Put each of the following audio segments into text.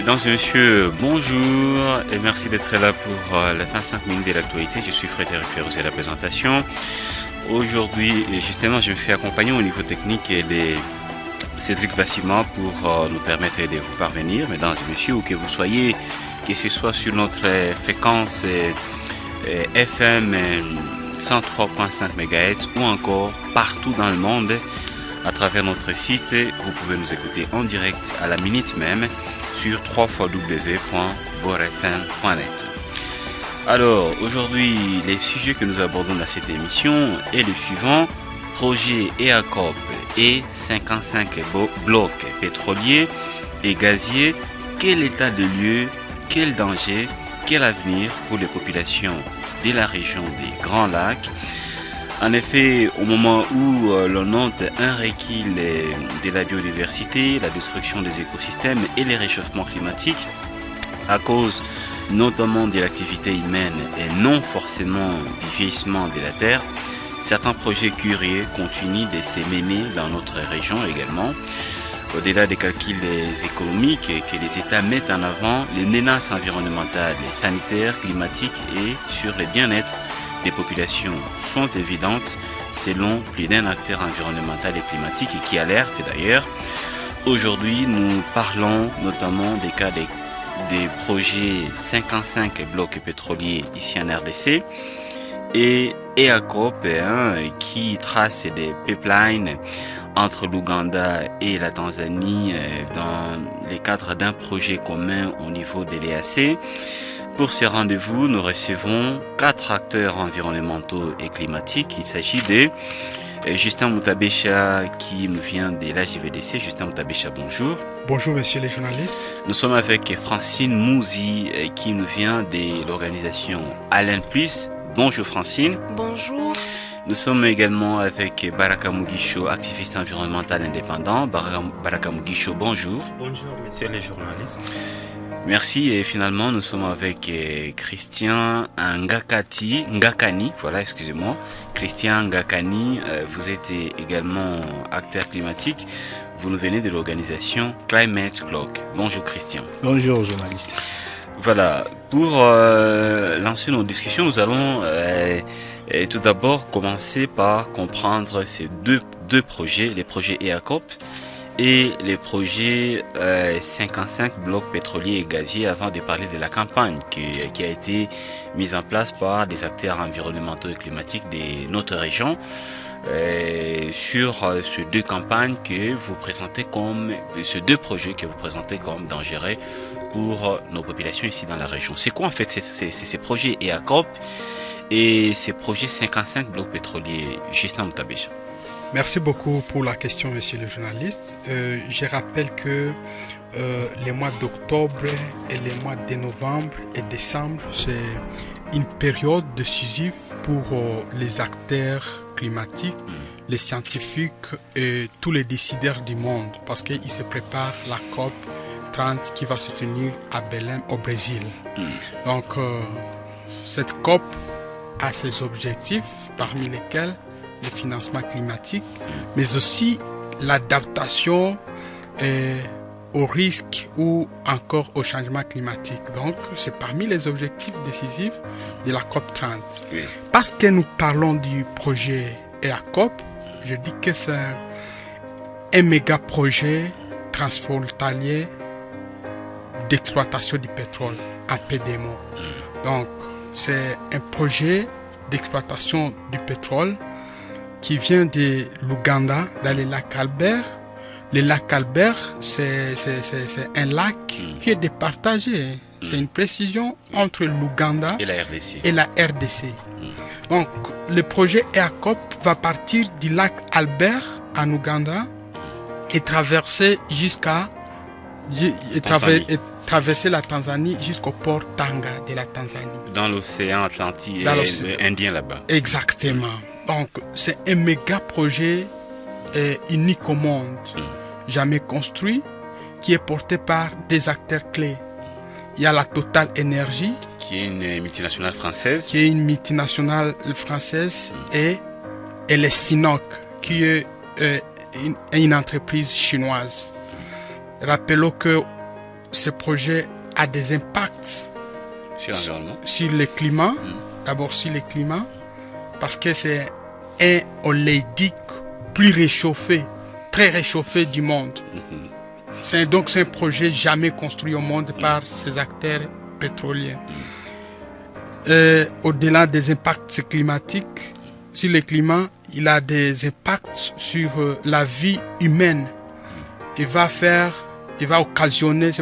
Mesdames et messieurs, bonjour et merci d'être là pour les 25 minutes de l'actualité. Je suis Frédéric Ferrouzé à la présentation. Aujourd'hui, justement, je me fais accompagner au niveau technique de Cédric Vassima pour nous permettre de vous parvenir, mesdames et messieurs, où que vous soyez, que ce soit sur notre fréquence FM 103.5 MHz ou encore partout dans le monde à travers notre site. Vous pouvez nous écouter en direct à la minute même sur www.borfm.net. Alors, aujourd'hui, les sujets que nous abordons dans cette émission est le suivant: projet EACOP et 55 blocs pétroliers et gaziers. Quel état de lieu, quel danger, quel avenir pour les populations de la région des Grands Lacs? En effet, au moment où l'on note un recul de la biodiversité, la destruction des écosystèmes et les réchauffements climatiques, à cause notamment de l'activité humaine et non forcément du vieillissement de la Terre, certains projets curieux continuent de s'émener dans notre région également. Au-delà des calculs économiques que les États mettent en avant, les menaces environnementales, sanitaires, climatiques et sur le bien-être des populations sont évidentes selon plus d'un acteur environnemental et climatique qui alerte d'ailleurs. Aujourd'hui, nous parlons notamment des cas des projets 55 blocs pétroliers ici en RDC et EACOP qui trace des pipelines entre l'Ouganda et la Tanzanie dans le cadre d'un projet commun au niveau de l'EAC. Pour ce rendez-vous, nous recevons 4 acteurs environnementaux et climatiques. Il s'agit de Justin Moutabécha qui nous vient de l'AJVDC. Justin Moutabécha, bonjour. Bonjour messieurs les journalistes. Nous sommes avec Francine Mouzi qui nous vient de l'organisation Alain Plus. Bonjour Francine. Bonjour. Nous sommes également avec Baraka Mugisho, activiste environnemental indépendant. Baraka Mugisho, bonjour. Bonjour messieurs les journalistes. Merci, et finalement nous sommes avec Christian Ngakani, Christian Ngakani, vous êtes également acteur climatique, vous nous venez de l'organisation Climate Clock. Bonjour Christian. Bonjour journaliste. Voilà, pour lancer nos discussions, nous allons tout d'abord commencer par comprendre ces deux projets, les projets EACOP et les projets 55 blocs pétroliers et gaziers, avant de parler de la campagne qui a été mise en place par des acteurs environnementaux et climatiques de notre région sur ces deux campagnes que vous présentez comme, ces deux projets que vous présentez comme dangereux pour nos populations ici dans la région. C'est quoi en fait ces projets EACOP et ces projets 55 blocs pétroliers? Justin Moutabécha. Merci beaucoup pour la question, monsieur le journaliste. Je rappelle que les mois d'octobre et les mois de novembre et décembre, c'est une période décisive pour les acteurs climatiques, les scientifiques et tous les décideurs du monde, parce qu'ils se préparent la COP 30 qui va se tenir à Belém au Brésil. Donc, cette COP a ses objectifs, parmi lesquels le financement climatique, mais aussi l'adaptation aux risques ou encore au changement climatique. Donc, c'est parmi les objectifs décisifs de la COP 30. Oui. Parce que nous parlons du projet EACOP, je dis que c'est un méga projet transfrontalier d'exploitation du pétrole, en PDMO. Donc, c'est un projet d'exploitation du pétrole qui vient de l'Ouganda, dans le lac Albert. Le lac Albert, c'est un lac qui est départagé. C'est une précision entre l'Ouganda et la RDC. Donc, le projet EACOP va partir du lac Albert en Ouganda et traverser traverser la Tanzanie jusqu'au port Tanga de la Tanzanie. Dans l'océan Atlantique et Indien là-bas. Exactement. Donc, c'est un méga projet unique au monde, jamais construit, qui est porté par des acteurs clés. Il y a la Total Energy, qui est une multinationale française. Et les Sinopec, qui est une entreprise chinoise. Rappelons que ce projet a des impacts Sur l'environnement. sur le climat. D'abord sur le climat, parce que c'est un oléidique plus réchauffé, très réchauffé du monde. Donc c'est un projet jamais construit au monde par ces acteurs pétroliers. Au-delà des impacts climatiques, sur le climat, il a des impacts sur la vie humaine. Ce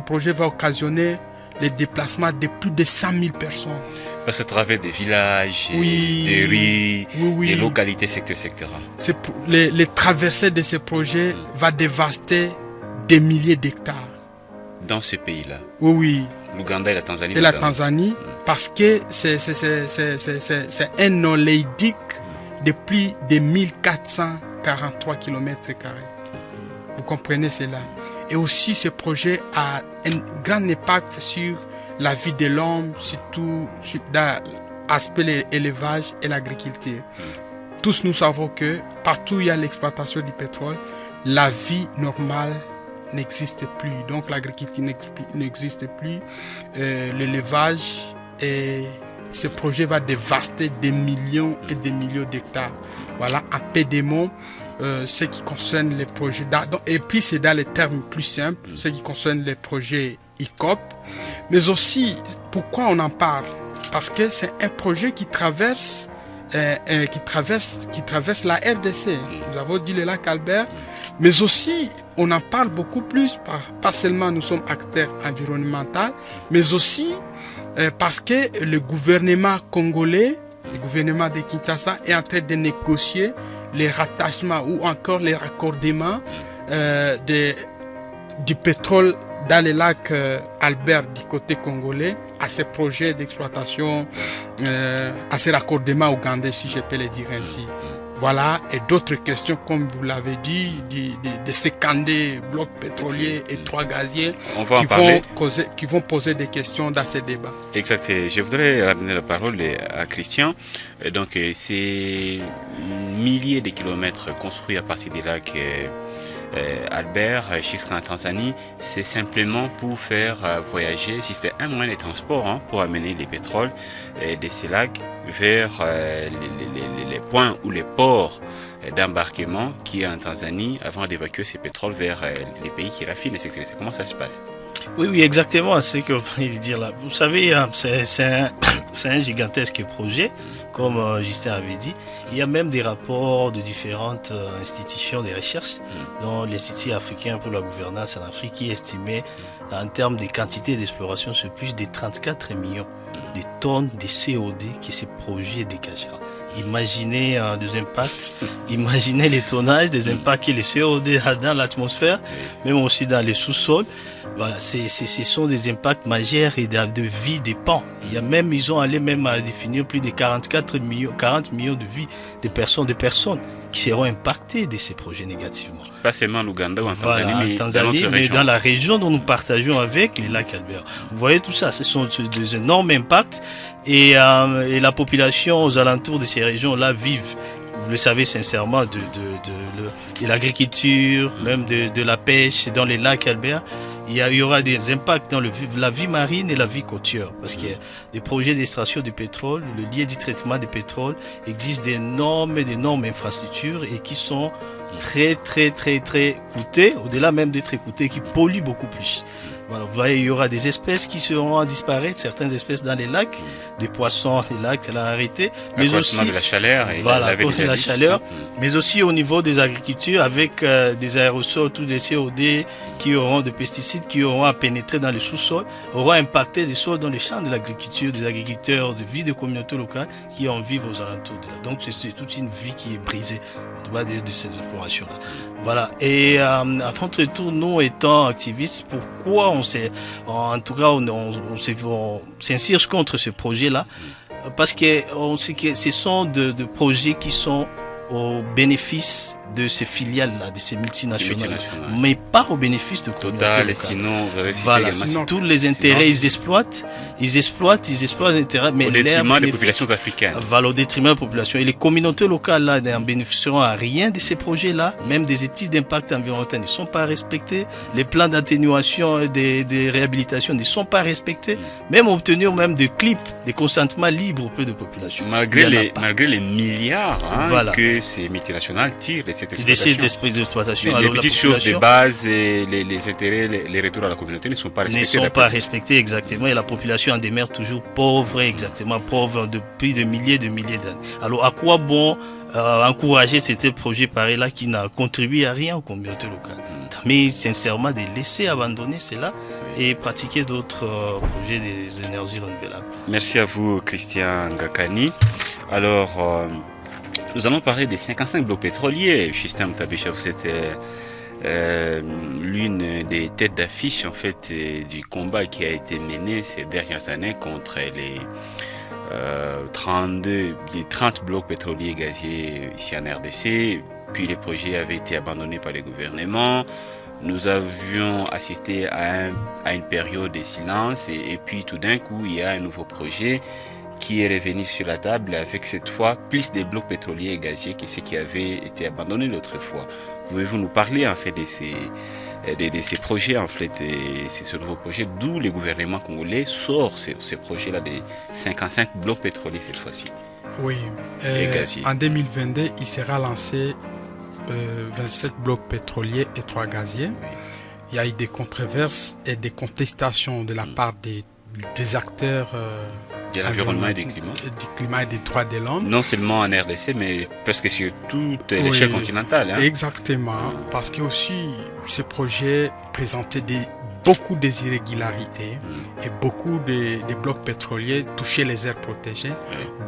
projet va occasionner les déplacements de plus de 100 000 personnes. Parce à travers des villages, Oui, des rues, oui. des localités, etc. Les traversées de ce projet va dévaster des milliers d'hectares. Dans ces pays-là, Oui. l'Ouganda et la Tanzanie. Et la notamment. Tanzanie, parce que c'est un oléidique de plus de 1443 km². Vous comprenez cela. Et aussi, ce projet a un grand impact sur la vie de l'homme, surtout dans l'aspect de l'élevage et l'agriculture. Tous nous savons que partout où il y a l'exploitation du pétrole, la vie normale n'existe plus. Donc l'agriculture n'existe plus, l'élevage, et ce projet va dévaster des millions et des millions d'hectares. Voilà, un peu des mots, ce qui concerne les projets. Et puis c'est dans les termes plus simples, ce qui concerne les projets ICOP. Mais aussi, pourquoi on en parle? Parce que c'est un projet qui traverse la RDC. Nous avons dit le lac Albert, mais aussi on en parle beaucoup plus, pas seulement nous sommes acteurs environnementaux, mais aussi parce que le gouvernement congolais, le gouvernement de Kinshasa est en train de négocier les rattachements ou encore les raccordements du pétrole dans le lac Albert du côté congolais à ces projets d'exploitation, à ces raccordements ougandais, si je peux le dire ainsi. Voilà, et d'autres questions, comme vous l'avez dit, de sécander blocs pétroliers et 3 gaziers qui vont poser des questions dans ces débats. Exact. Je voudrais ramener la parole à Christian. Donc, ces milliers de kilomètres construits à partir des lacs Albert, jusqu'en Tanzanie, c'est simplement pour faire voyager, si c'était un moyen de transport, pour amener les pétroles de ces lacs vers les points ou les ports d'embarquement qui est en Tanzanie avant d'évacuer ces pétroles vers les pays qui raffinent, etc. Comment ça se passe? Oui, exactement, c'est ce que vous venez de dire là. Vous savez, c'est un gigantesque projet, comme Justin avait dit. Il y a même des rapports de différentes institutions de recherche, dont l'Institut africain pour la gouvernance en Afrique, qui estimait en termes de quantité d'exploration sur plus de 34 millions de tonnes de CO2 que ce projet dégagera. Imaginez des impacts, imaginez les tonnages, des impacts que le CO2 a dans l'atmosphère, même aussi dans les sous-sols. Voilà, ce sont des impacts majeurs et de vie des pans. Ils ont allé même à définir plus de 40 millions de vies de personnes qui seront impactées de ces projets négativement. Pas seulement en Ouganda ou en Tanzanie, mais dans la région dont nous partageons avec les lacs Albert. Vous voyez tout ça, ce sont des énormes impacts et la population aux alentours de ces régions-là vivent. Vous le savez sincèrement, de l'agriculture, même de la pêche dans les lacs Albert. Il y aura des impacts dans la vie marine et la vie côtière. Parce qu'il y a des projets d'extraction de pétrole, le lieu du traitement du pétrole, existe d'énormes infrastructures et qui sont très coûtées, au-delà même d'être coûtées, qui polluent beaucoup plus. Voilà, vous voyez, il y aura des espèces qui seront à disparaître, certaines espèces dans les lacs, des poissons, les lacs, c'est la rareté. Mais aussi de la chaleur et la chaleur, mais aussi au niveau des agricultures avec des aérosols, tous des CO2 qui auront des pesticides qui auront à pénétrer dans le sous-sol, auront impacté des sols dans les champs de l'agriculture, des agriculteurs, de vie des communautés locales qui en vivent aux alentours de là. Donc c'est toute une vie qui est brisée de ces explorations-là. Voilà. Et à notre tour, nous étant activistes, pourquoi on s'insurge contre ce projet-là? Parce que on sait que ce sont de projets qui sont au bénéfice de ces filiales-là, de ces multinationales, Multinationales. mais pas au bénéfice de communautés Total, locales. sinon, Voilà, Sinon- tous les intérêts, ils exploitent les intérêts, mais au l'air détriment des bénéfice- populations africaines. Voilà, au détriment de la population. Et les communautés locales, là, n'en bénéficieront à rien de ces projets-là. Même des études d'impact environnemental ne sont pas respectées. Les plans d'atténuation et des réhabilitations ne sont pas respectés. Même obtenir même des clips, des consentements libres auprès de populations. Malgré Il y en a les, pas. malgré les milliards Voilà. que ces multinationales tirent de cette Des sites exploitation. d'exploitation. Les Alors, la petites choses de population base et les intérêts, les retours à la communauté ne sont pas ne respectés. sont d'après pas vous. respectés exactement et la population en demeure toujours pauvre, exactement pauvre depuis de milliers d'années. Alors à quoi bon encourager ces projets pareils-là qui n'ont contribué à rien aux communautés locales, mais sincèrement de laisser abandonner cela et pratiquer d'autres projets des énergies renouvelables. Merci à vous, Christian Ngakani. Alors, nous allons parler des 55 blocs pétroliers. Justin Mtabisha, vous êtes l'une des têtes d'affiche en fait du combat qui a été mené ces dernières années contre les 30 blocs pétroliers et gaziers ici en RDC. Puis les projets avaient été abandonnés par les gouvernements. Nous avions assisté à une période de silence et puis tout d'un coup il y a un nouveau projet qui est revenu sur la table avec cette fois plus des blocs pétroliers et gaziers que ce qui avait été abandonné l'autre fois. Pouvez-vous nous parler en fait de ces projets en fait, et c'est ce nouveau projet d'où le gouvernement congolais sort ces projets-là des 55 blocs pétroliers cette fois-ci? Oui. Et gaziers. En 2022, il sera lancé 27 blocs pétroliers et 3 gaziers. Oui. Il y a eu des controverses et des contestations de la part des acteurs De l'environnement et du climat et des droits de l'homme. Non seulement en RDC, mais presque sur toute l'échelle continentale. Hein. Exactement, parce que aussi ce projet présentait beaucoup d'irrégularités et beaucoup de blocs pétroliers touchaient les aires protégées,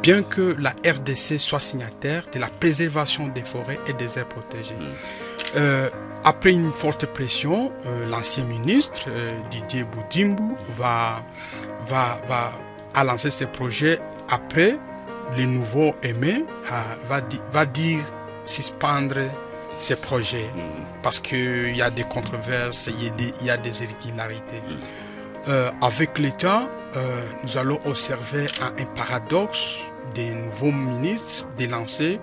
bien que la RDC soit signataire de la préservation des forêts et des aires protégées. Après une forte pression, l'ancien ministre Didier Boudimbu a lancé ce projet. Après, le nouveau aimé va dire suspendre ces projets parce qu'il y a des controverses, il y a des irrégularités. Avec le temps, nous allons observer un paradoxe des nouveaux ministres de lancer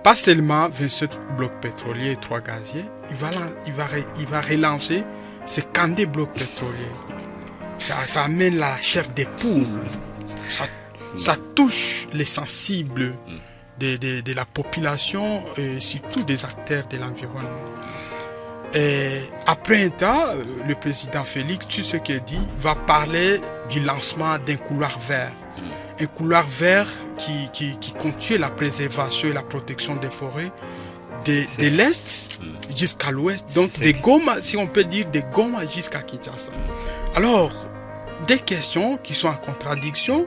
pas seulement 27 blocs pétroliers et 3 gaziers, il va relancer ces 42 blocs pétroliers. Ça amène la chair des poules. Ça touche les sensibles de la population et surtout des acteurs de l'environnement. Et après un temps, le président Félix Tshisekedi va parler du lancement d'un couloir vert. Un couloir vert qui continue la préservation et la protection des forêts de l'Est jusqu'à l'Ouest. Donc des Goma, si on peut dire, des Goma jusqu'à Kinshasa. Alors, des questions qui sont en contradiction,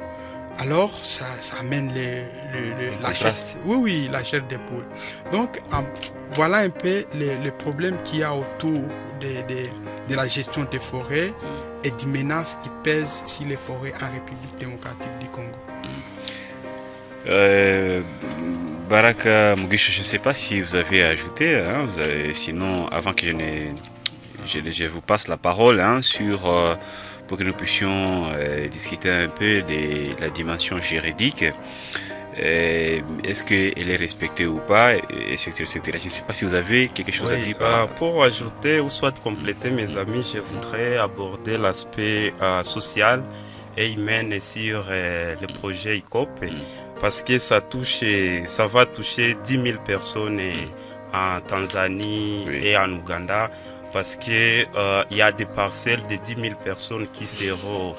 alors ça amène la chair, la chair des poules. Donc, voilà un peu les problèmes qu'il y a autour de la gestion des forêts et des menaces qui pèsent sur les forêts en République démocratique du Congo. Baraka Mugisho, je ne sais pas si vous avez ajouté, hein, sinon avant que je vous passe la parole pour que nous puissions discuter un peu de la dimension juridique. Est-ce qu'elle est respectée ou pas, etc. Je ne sais pas si vous avez quelque chose à dire. Pour ajouter ou soit compléter mes amis, je voudrais aborder l'aspect social et humain sur le projet ICOP parce que ça va toucher 10 000 personnes en Tanzanie et en Ouganda. Parce que il y a des parcelles de 10 000 personnes qui seront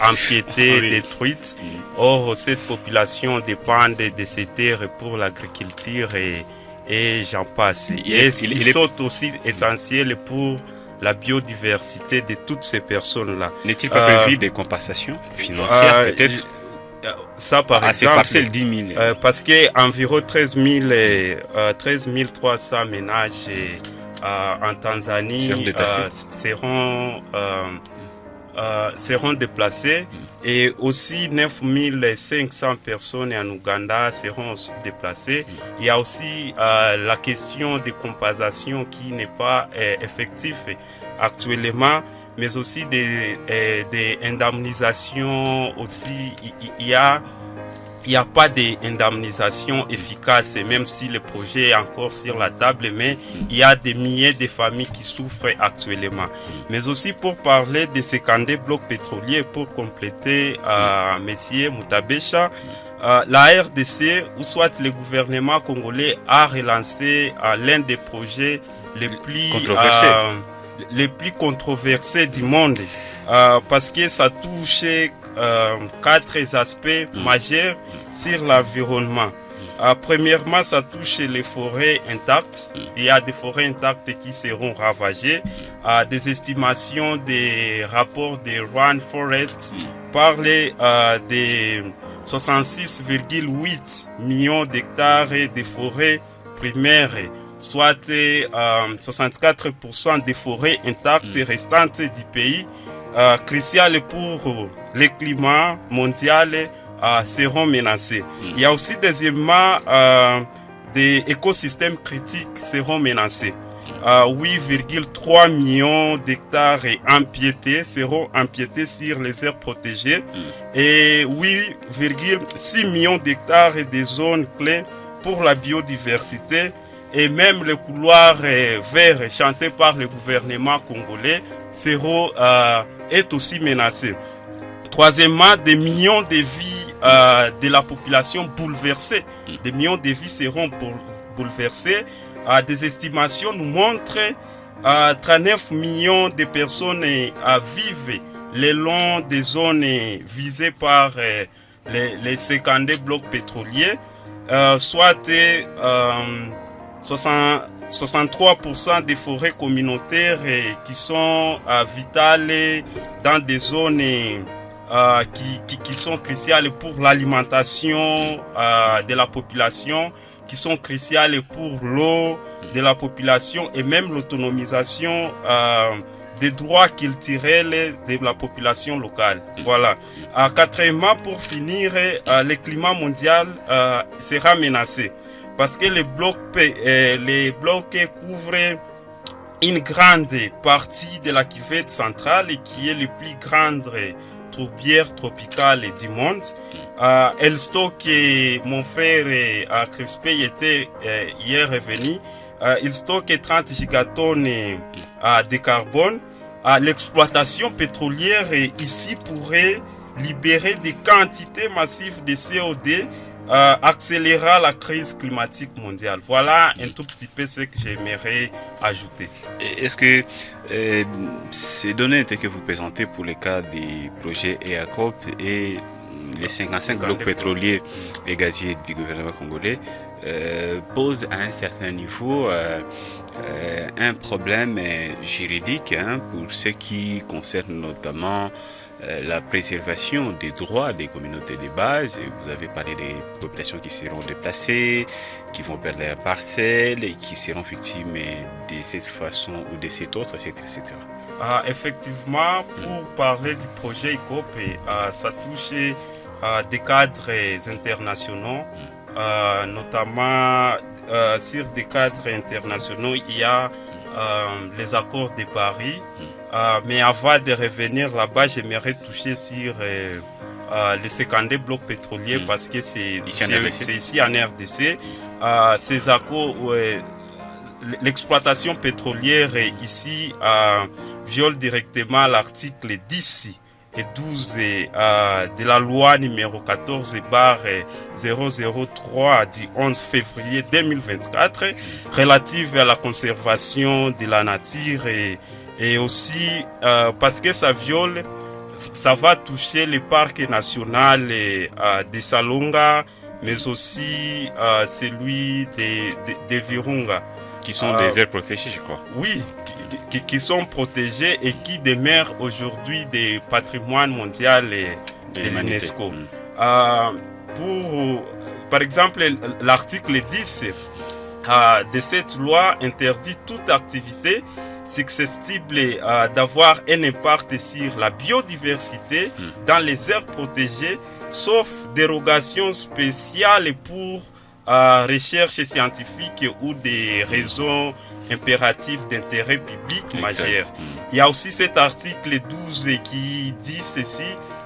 empiétées, détruites. Or, cette population dépend de ces terres pour l'agriculture et j'en passe. Ils sont aussi essentiels pour la biodiversité de toutes ces personnes-là. N'est-il pas prévu des compensations financières peut-être ça par exemple, ces parcelles 10 000 parce qu'environ 13 300 ménages en Tanzanie seront seront déplacées et aussi 9500 personnes en Ouganda seront aussi déplacées. Il y a aussi la question des compensations qui n'est pas effective actuellement, mais aussi des indemnisations aussi. Il n'y a pas d'indemnisation efficace, même si le projet est encore sur la table, mais il y a des milliers de familles qui souffrent actuellement. Mais aussi pour parler de ces candés blocs pétroliers, pour compléter Messier Mutabesha, la RDC, ou soit le gouvernement congolais, a relancé l'un des projets les plus controversés du monde, parce que ça touche 4 aspects majeurs sur l'environnement. Premièrement, ça touche les forêts intactes. Il y a des forêts intactes qui seront ravagées. Des estimations des rapports de Rwanda Forest parlent de 66,8 millions d'hectares de forêts primaires, soit 64% des forêts intactes restantes du pays, cruciales pour le climat mondial, seront menacés. Il y a aussi deuxièmement des écosystèmes critiques seront menacés. 8,3 millions d'hectares seront empiétés sur les aires protégées et 8,6 millions d'hectares des zones clés pour la biodiversité, et même le couloir vert chanté par le gouvernement congolais est aussi menacé. Troisièmement, des millions de vies de la population bouleversées. Des millions de vies seront bouleversées. Des estimations nous montrent 39 millions de personnes vivent le long des zones visées par les 52 blocs pétroliers, soit 63% des forêts communautaires qui sont vitales dans des zones qui sont cruciales pour l'alimentation de la population, qui sont cruciales pour l'eau de la population et même l'autonomisation des droits culturels de la population locale. Voilà. Quatrièmement, pour finir, le climat mondial sera menacé parce que les blocs couvrent une grande partie de la cuvette centrale qui est la plus grande tourbière tropicale du monde. Elle stocke, mon frère Crispé était hier revenu, il stocke 30 gigatonnes de carbone. L'exploitation pétrolière ici pourrait libérer des quantités massives de CO2, accélérera la crise climatique mondiale. Voilà un tout petit peu ce que j'aimerais ajouter. Est-ce que ces données que vous présentez pour le cas des projets EACOP et les 55 blocs pétroliers et gaziers du gouvernement congolais posent à un certain niveau un problème juridique pour ce qui concerne notamment la préservation des droits des communautés de base? Vous avez parlé des populations qui seront déplacées, qui vont perdre leurs parcelles et qui seront victimes de cette façon ou de cette autre, etc. Effectivement, pour parler du projet ICOP, ça touche des cadres internationaux, notamment sur des cadres internationaux, il y a les accords de Paris. Mais avant de revenir là-bas, j'aimerais toucher sur les 52 blocs pétroliers parce que c'est ici en RDC. Ces accords, l'exploitation pétrolière ici viole directement l'article 10 et 12 de la loi numéro 14/003 du 11 février 2024 relative à la conservation de la nature et aussi parce que ça va toucher le parc national de Salonga, mais aussi celui de Virunga. Qui sont des aires protégées, je crois. Oui, qui sont protégées et qui demeurent aujourd'hui des patrimoines mondiaux de l'UNESCO. Par exemple, l'article 10 de cette loi interdit toute activité susceptibles d'avoir un impact sur la biodiversité dans les aires protégées, sauf dérogation spéciale pour recherche scientifique ou des raisons impératifs d'intérêt public majeur. Il y a aussi cet article 12 qui dit ceci: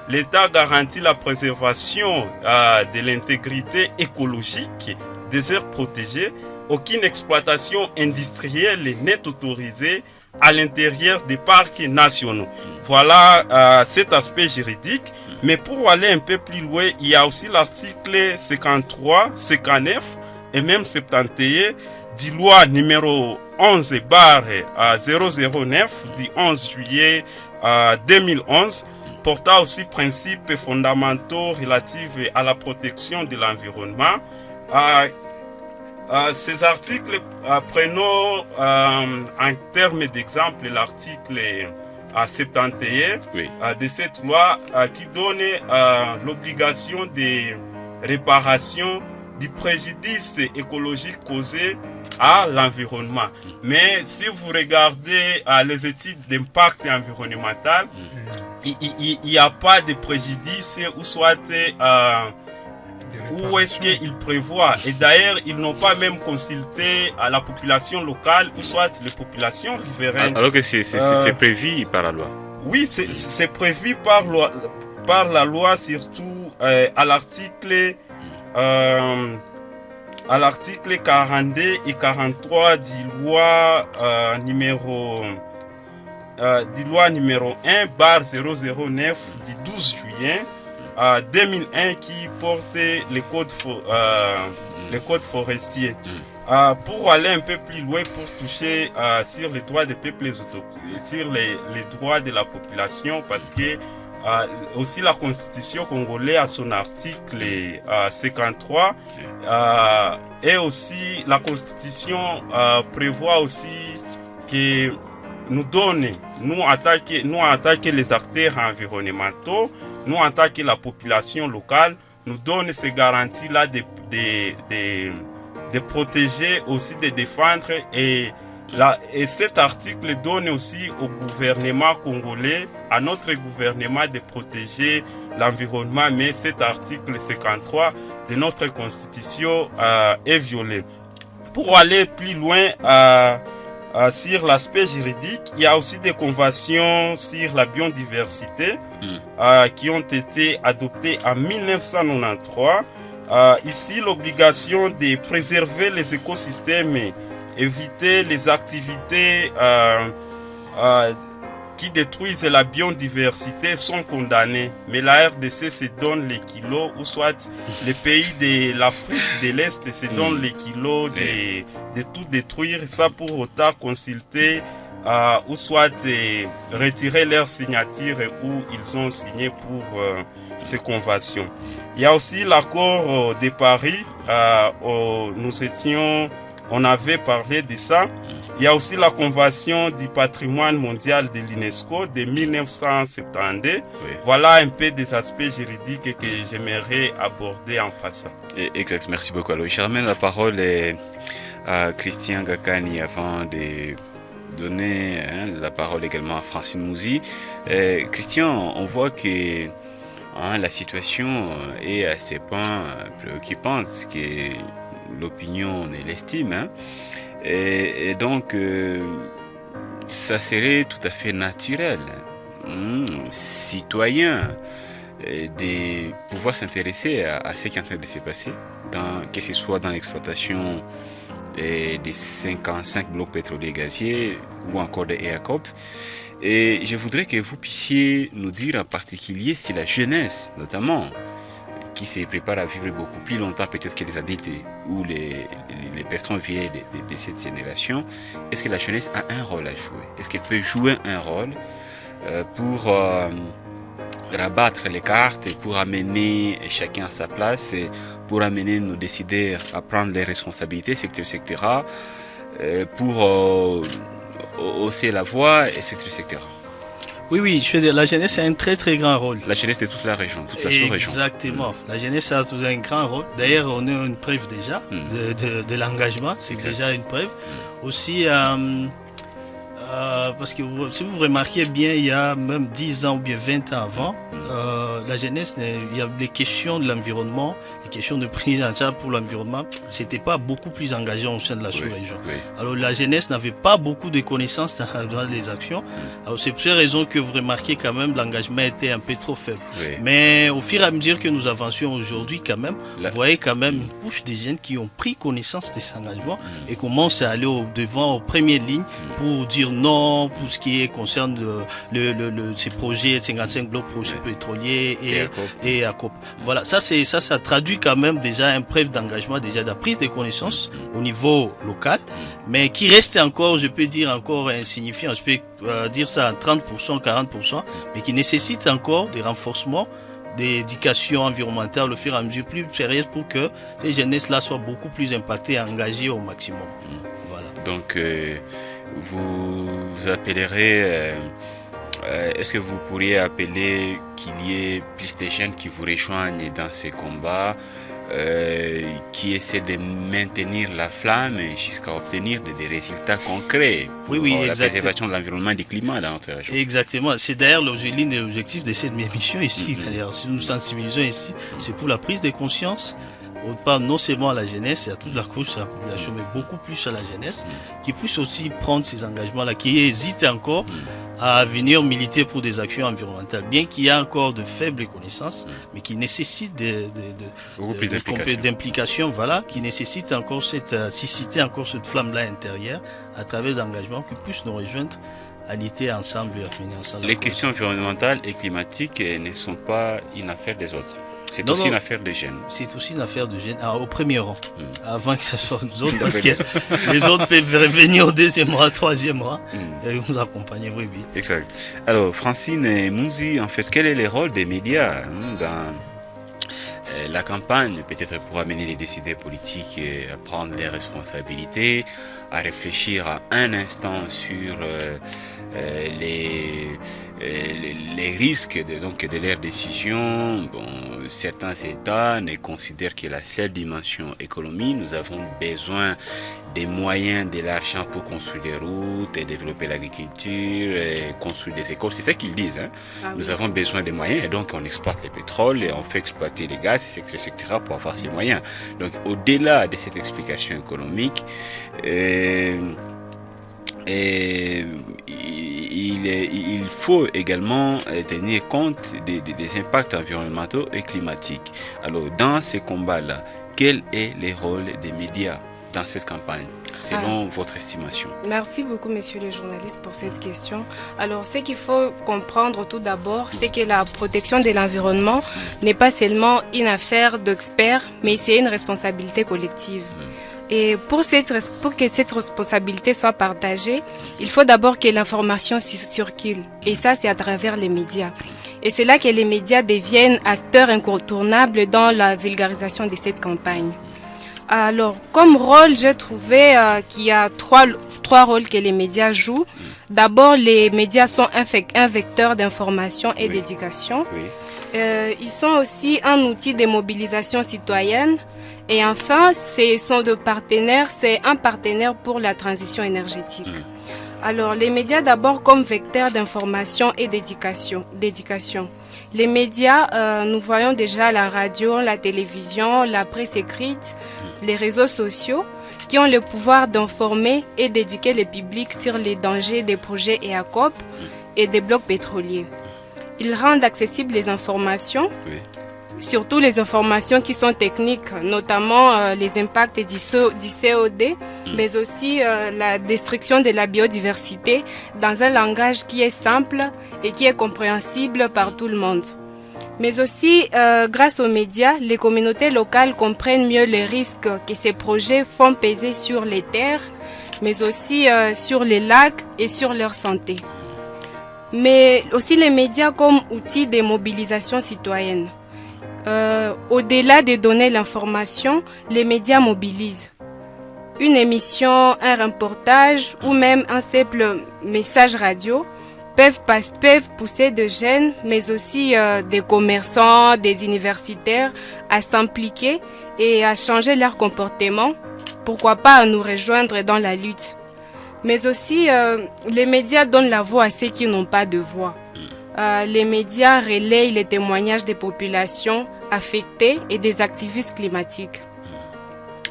l'État garantit la préservation de l'intégrité écologique des aires protégées. Aucune exploitation industrielle n'est autorisée à l'intérieur des parcs nationaux. Voilà cet aspect juridique. Mais pour aller un peu plus loin, il y a aussi l'article 53, 59 et même 71 du loi numéro 11/009 du 11 juillet 2011 portant aussi principes fondamentaux relatifs à la protection de l'environnement. Ces articles, prenons en termes d'exemple l'article 71 de cette loi qui donne l'obligation de réparation du préjudice écologique causé à l'environnement. Mais si vous regardez les études d'impact environnemental, il n'y a pas de préjudice ou soit où est-ce qu'ils prévoient. Et d'ailleurs, ils n'ont pas même consulté à la population locale ou soit les populations riveraines. Alors que c'est prévu par la loi. Oui, c'est prévu par la loi, surtout à l'article 42 et 43 du loi numéro 1/009 du 12 juillet 2001 qui portait les codes forestiers. Pour aller un peu plus loin, pour toucher sur les droits des peuples autochtones, sur les droits de la population, parce que aussi la constitution congolaise à son article 53 et aussi la constitution prévoit aussi que nous attaquer les acteurs environnementaux, nous attaquer la population locale, nous donne ces garanties-là de protéger, aussi de défendre. Et cet article donne aussi au gouvernement congolais, à notre gouvernement, de protéger l'environnement. Mais cet article 53 de notre constitution est violé. Pour aller plus loin, sur l'aspect juridique, il y a aussi des conventions sur la biodiversité qui ont été adoptées en 1993. Ici, l'obligation de préserver les écosystèmes, éviter les activités qui détruisent la biodiversité sont condamnées. Mais la RDC se donne les kilos, ou soit les pays de l'Afrique de l'Est se donnent les kilos de tout détruire, ça pour autant consulter ou soit retirer leur signature où ils ont signé pour ces conventions. Il y a aussi l'accord de Paris, on avait parlé de ça. Il y a aussi la convention du patrimoine mondial de l'UNESCO de 1972. Voilà un peu des aspects juridiques que j'aimerais aborder en passant. Exact, merci beaucoup. Alors, je ramène la parole à Christian Gakani avant de donner la parole également à Francine Mouzi. Christian, on voit que la situation est à ce point préoccupante que l'opinion l'estime. Et donc, ça serait tout à fait naturel, citoyen, de pouvoir s'intéresser à ce qui est en train de se passer, que ce soit dans l'exploitation des 55 blocs pétroliers gaziers ou encore des EACOP. Et je voudrais que vous puissiez nous dire en particulier si la jeunesse, notamment, qui se prépare à vivre beaucoup plus longtemps peut-être que les adultes ou les personnes vieilles de cette génération, est-ce que la jeunesse a un rôle à jouer? Est-ce qu'elle peut jouer un rôle pour rabattre les cartes, pour amener chacun à sa place, pour amener nos décideurs à prendre les responsabilités, etc., pour hausser la voix, etc. Oui, je veux dire, la jeunesse a un très très grand rôle. La jeunesse de toute la région, toute la sous-région. Exactement. La jeunesse a un grand rôle. D'ailleurs, on a une preuve déjà de l'engagement. C'est déjà une preuve. Aussi, Parce que si vous remarquez bien, il y a même 10 ans ou bien 20 ans avant, la jeunesse, il y a les questions de l'environnement, les questions de prise en charge pour l'environnement, c'était pas beaucoup plus engagé au sein de la sous-région. Oui. Alors la jeunesse n'avait pas beaucoup de connaissances dans les actions. Alors c'est pour ces raisons que vous remarquez quand même l'engagement était un peu trop faible. Oui. Mais au fur et à mesure que nous avancions aujourd'hui quand même, vous voyez quand même une couche des jeunes qui ont pris connaissance de cet engagement et commencent à aller au devant, aux premières lignes pour dire non pour ce qui concerne ces projets 55 blocs projets pétroliers et ACOP. Voilà, ça traduit quand même déjà un preuve d'engagement, déjà de la prise de connaissance au niveau local, mais qui reste encore, je peux dire encore insignifiant, je peux dire ça à 30%, 40%, mais qui nécessite encore des renforcements d'éducation environnementale au fur et à mesure plus sérieuse pour que ces jeunesses-là soient beaucoup plus impactées et engagées au maximum. Voilà. Donc, vous appellerez, est-ce que vous pourriez appeler qu'il y ait plus de jeunes qui vous rejoignent dans ces combats, qui essaient de maintenir la flamme jusqu'à obtenir des résultats concrets pour la préservation de l'environnement et du climat dans notre région. Exactement. C'est d'ailleurs l'une des objectifs de cette émission ici. D'ailleurs, si nous sensibilisons ici, c'est pour la prise de conscience, non seulement à la jeunesse et à toute la couche de la population, mais beaucoup plus à la jeunesse, qui puisse aussi prendre ces engagements-là, qui hésite encore à venir militer pour des actions environnementales, bien qu'il y ait encore de faibles connaissances, mais qui nécessitent beaucoup plus d'implication, voilà, qui nécessitent encore susciter encore cette flamme-là intérieure à travers des engagements qui puissent nous rejoindre à lutter ensemble et à venir ensemble. Les questions environnementales et climatiques ne sont pas une affaire des autres. C'est aussi une affaire des jeunes. C'est aussi une affaire de jeunes, au premier rang, avant que ce soit nous autres, parce que les autres peuvent revenir au deuxième rang, troisième rang, et nous accompagner, oui. Exact. Alors, Francine Mouzi, en fait, quel est le rôle des médias dans la campagne, peut-être pour amener les décideurs politiques à prendre leurs responsabilités, à réfléchir à un instant sur les risques de leurs décisions. Bon, certains États ne considèrent que la seule dimension économique. Nous avons besoin des moyens, de l'argent pour construire des routes, et développer l'agriculture, et construire des écoles. C'est ça qu'ils disent. Nous avons besoin des moyens et donc on exploite le pétrole et on fait exploiter les gaz, etc. pour avoir ces moyens. Donc au-delà de cette explication économique, il faut également tenir compte des impacts environnementaux et climatiques. Alors, dans ces combats-là, quel est le rôle des médias dans cette campagne, selon votre estimation? Merci beaucoup, messieurs les journalistes, pour cette question. Alors, ce qu'il faut comprendre tout d'abord, c'est que la protection de l'environnement n'est pas seulement une affaire d'experts, mais c'est une responsabilité collective. Et pour que cette responsabilité soit partagée, il faut d'abord que l'information circule. Et ça, c'est à travers les médias. Et c'est là que les médias deviennent acteurs incontournables dans la vulgarisation de cette campagne. Alors, comme rôle, j'ai trouvé qu'il y a trois rôles que les médias jouent. D'abord, les médias sont un vecteur d'information et d'éducation. Ils sont aussi un outil de mobilisation citoyenne. Et enfin, c'est un partenaire pour la transition énergétique. Alors, les médias d'abord comme vecteurs d'information et d'éducation. Les médias, nous voyons déjà la radio, la télévision, la presse écrite, les réseaux sociaux, qui ont le pouvoir d'informer et d'éduquer le public sur les dangers des projets EACOP et des blocs pétroliers. Ils rendent accessibles les informations, surtout les informations qui sont techniques, notamment les impacts du CO2, mais aussi la destruction de la biodiversité dans un langage qui est simple et qui est compréhensible par tout le monde. Mais aussi, grâce aux médias, les communautés locales comprennent mieux les risques que ces projets font peser sur les terres, mais aussi sur les lacs et sur leur santé. Mais aussi les médias comme outils de mobilisation citoyenne. Au-delà de donner l'information, les médias mobilisent. Une émission, un reportage ou même un simple message radio peuvent pousser des jeunes, mais aussi des commerçants, des universitaires à s'impliquer et à changer leur comportement. Pourquoi pas à nous rejoindre dans la lutte. Mais aussi, les médias donnent la voix à ceux qui n'ont pas de voix. Les médias relayent les témoignages des populations affectées et des activistes climatiques.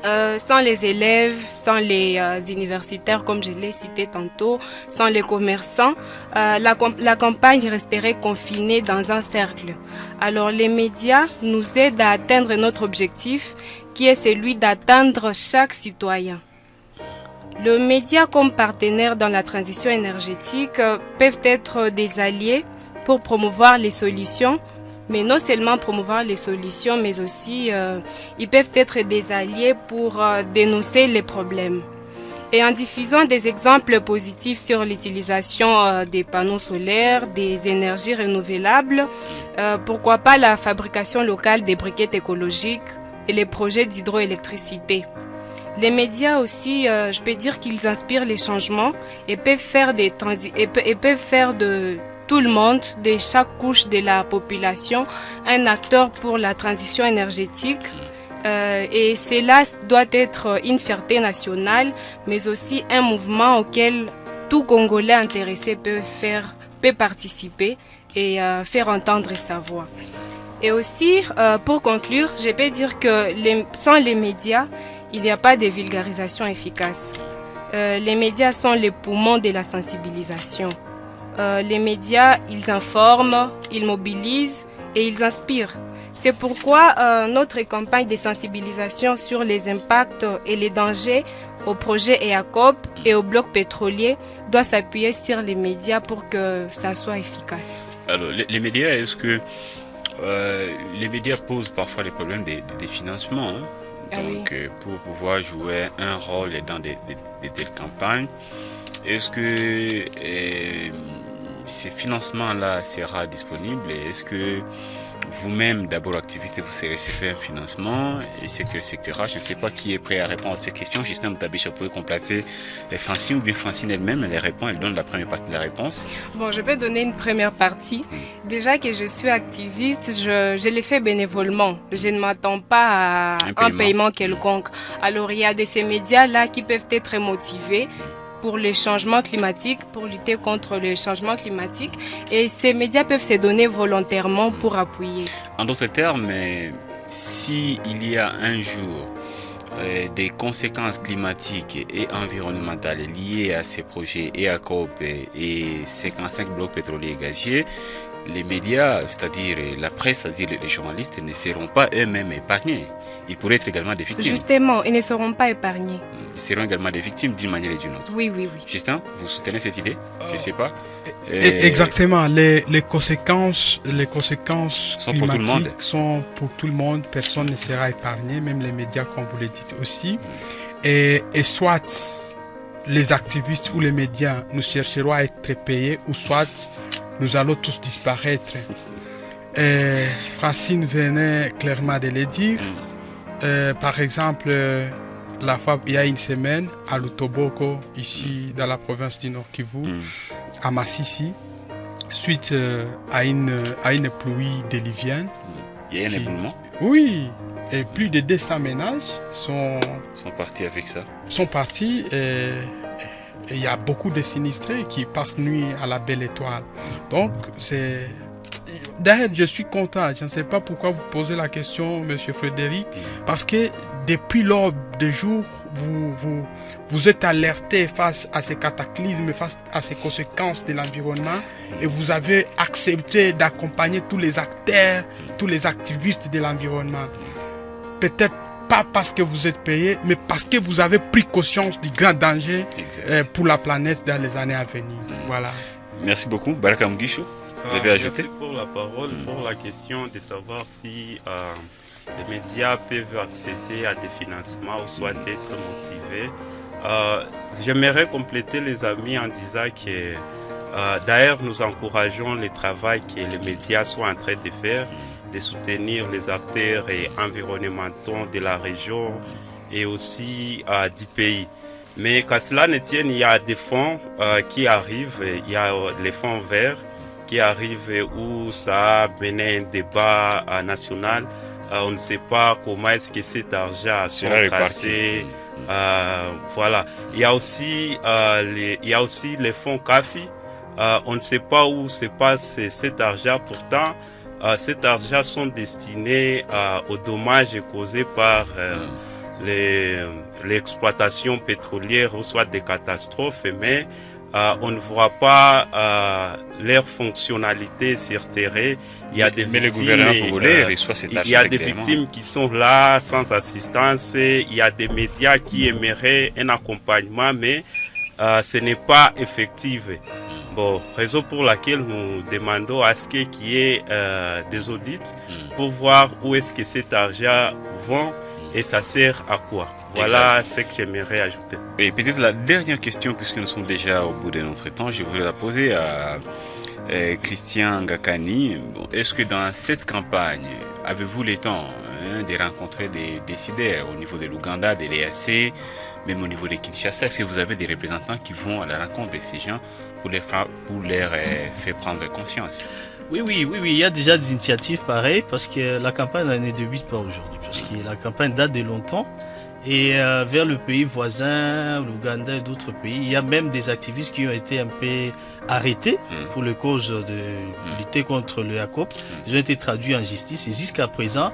Sans les élèves, sans les universitaires, comme je l'ai cité tantôt, sans les commerçants, la campagne resterait confinée dans un cercle. Alors les médias nous aident à atteindre notre objectif, qui est celui d'atteindre chaque citoyen. Le média comme partenaire dans la transition énergétique peuvent être des alliés pour promouvoir les solutions, mais non seulement promouvoir les solutions, mais aussi ils peuvent être des alliés pour dénoncer les problèmes. Et en diffusant des exemples positifs sur l'utilisation des panneaux solaires, des énergies renouvelables, pourquoi pas la fabrication locale des briquettes écologiques et les projets d'hydroélectricité. Les médias aussi, je peux dire qu'ils inspirent les changements et peuvent faire de tout le monde, de chaque couche de la population, un acteur pour la transition énergétique. Et cela doit être une fierté nationale, mais aussi un mouvement auquel tout Congolais intéressé peut participer et faire entendre sa voix. Et aussi, pour conclure, je peux dire que sans les médias, il n'y a pas de vulgarisation efficace. Les médias sont les poumons de la sensibilisation. Les médias, ils informent, ils mobilisent et ils inspirent. C'est pourquoi notre campagne de sensibilisation sur les impacts et les dangers au projet EACOP et au bloc pétrolier doit s'appuyer sur les médias pour que ça soit efficace. Alors, les médias, est-ce que les médias posent parfois les problèmes des financements, hein? Donc, oui. Pour pouvoir jouer un rôle dans des telles campagnes, est-ce que ces financements-là sera disponible et est-ce que vous-même, d'abord activiste, vous serez fait un financement, etc. Je ne sais pas qui est prêt à répondre à cette question. Justin Mutabicha pourrait compléter Francine ou bien Francine elle-même, elle répond, elle donne la première partie de la réponse. Bon, je peux donner une première partie. Déjà que je suis activiste, je l'ai fait bénévolement. Je ne m'attends pas à un paiement quelconque. Alors, il y a ces médias-là qui peuvent être motivés pour le changement climatique, pour lutter contre le changement climatique. Et ces médias peuvent se donner volontairement pour appuyer. En d'autres termes, s'il y a un jour des conséquences climatiques et environnementales liées à ces projets EACOP et 55 blocs pétroliers et gaziers, les médias, c'est-à-dire la presse, c'est-à-dire les journalistes, ne seront pas eux-mêmes épargnés. Ils pourraient être également des victimes. Justement, ils ne seront pas épargnés. Ils seront également des victimes d'une manière ou d'une autre. Oui, oui, oui. Justin, vous soutenez cette idée? Je ne sais pas. Exactement. Les conséquences sont climatiques pour tout le monde. Sont pour tout le monde. Personne ne sera épargné, même les médias, comme vous le dites aussi. Et soit les activistes ou les médias, nous chercherons à être payés, ou soit nous allons tous disparaître. Francine venait clairement de le dire. Par exemple, il y a une semaine, à Lutoboko, ici dans la province du Nord Kivu, à Massissi, suite à une pluie diluvienne. Il y a un éboulement? Oui, et plus de 200 ménages sont partis avec ça. Sont partis et il y a beaucoup de sinistrés qui passent nuit à la Belle Étoile. Donc, d'ailleurs, je suis content. Je ne sais pas pourquoi vous posez la question, Monsieur Frédéric, parce que depuis l'aube des jours, vous êtes alerté face à ces cataclysmes, face à ces conséquences de l'environnement, et vous avez accepté d'accompagner tous les acteurs, tous les activistes de l'environnement. Peut-être pas parce que vous êtes payé, mais parce que vous avez pris conscience du grand danger pour la planète dans les années à venir. Voilà. Merci beaucoup. Baraka Mugisho, vous avez ajouté? Merci pour la parole, pour la question de savoir si les médias peuvent accéder à des financements ou soit être motivés. J'aimerais compléter les amis en disant que d'ailleurs nous encourageons le travail que les médias sont en train de faire, de soutenir les acteurs environnementaux de la région et aussi du pays. Mais qu'à cela ne tienne, il y a des fonds qui arrivent, il y a les fonds verts qui arrivent où ça a mené un débat national on ne sait pas comment est-ce que cet argent sera tracé. Voilà. Il y a aussi les fonds CAFI. On ne sait pas où se passe cet argent. Pourtant, cet argent sont destinés aux dommages causés par l'exploitation pétrolière ou soit des catastrophes, mais on ne voit pas leur fonctionnalité sur terrain. Il y a des victimes, le gouvernement congolais reçoit cet argent. Il y a des victimes qui sont là sans assistance. Il y a des médias qui aimeraient un accompagnement, mais ce n'est pas effectif. Bon, raison pour laquelle nous demandons à ce qu'il y ait des audits pour voir où est-ce que cet argent va et ça sert à quoi. Voilà ce que j'aimerais ajouter. Et peut-être la dernière question, puisque nous sommes déjà au bout de notre temps, je voudrais la poser à Christian Ngakani. Bon, est-ce que dans cette campagne, avez-vous le temps de rencontrer des décideurs au niveau de l'Ouganda, de l'EAC, même au niveau de Kinshasa? Est-ce que vous avez des représentants qui vont à la rencontre de ces gens pour leur faire prendre conscience? Oui, il y a déjà des initiatives pareilles parce que la campagne ne débute pas aujourd'hui, parce que la campagne date de longtemps. Et vers le pays voisin, l'Ouganda et d'autres pays, il y a même des activistes qui ont été un peu arrêtés pour le cause de lutter contre le ACOP. Ils ont été traduits en justice et jusqu'à présent,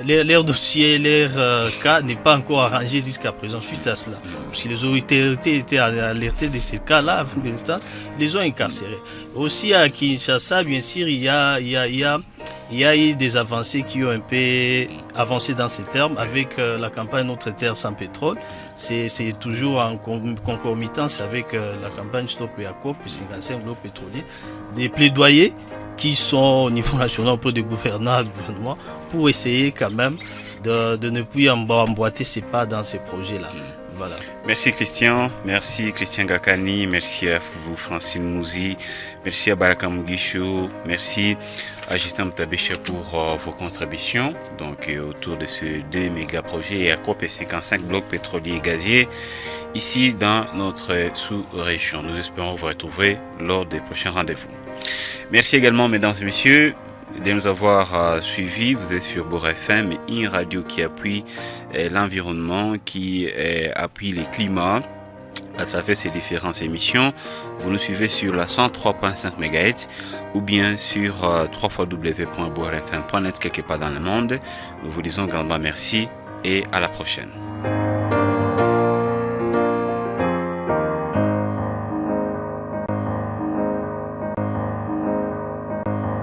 leur dossier, leur cas n'est pas encore arrangé jusqu'à présent suite à cela. Si les autorités étaient alertées de ces cas-là à l'instance, ils les ont incarcérés. Aussi à Kinshasa, bien sûr, il y a eu des avancées qui ont un peu avancé dans ces termes avec la campagne Notre Terre sans pétrole. C'est toujours en concomitance avec la campagne Stop EACOP et 55 blocs pétroliers. Des plaidoyers qui sont au niveau national auprès du gouvernement pour essayer quand même de ne plus emboîter ses pas dans ces projets-là. Voilà. Merci Christian Ngakani, merci à vous Francine Mouzi, merci à Baraka Mugisho, merci à Justin Mtabécha pour vos contributions donc autour de ces deux méga projets EACOP et 55 blocs pétroliers et gaziers ici dans notre sous-région. Nous espérons vous retrouver lors des prochains rendez-vous. Merci également mesdames et messieurs de nous avoir suivis. Vous êtes sur Bora FM, une radio qui appuie l'environnement, qui appuie les climats à travers ces différentes émissions. Vous nous suivez sur la 103.5 MHz ou bien sur www.borafm.net quelque part dans le monde. Nous vous disons grandement merci et à la prochaine.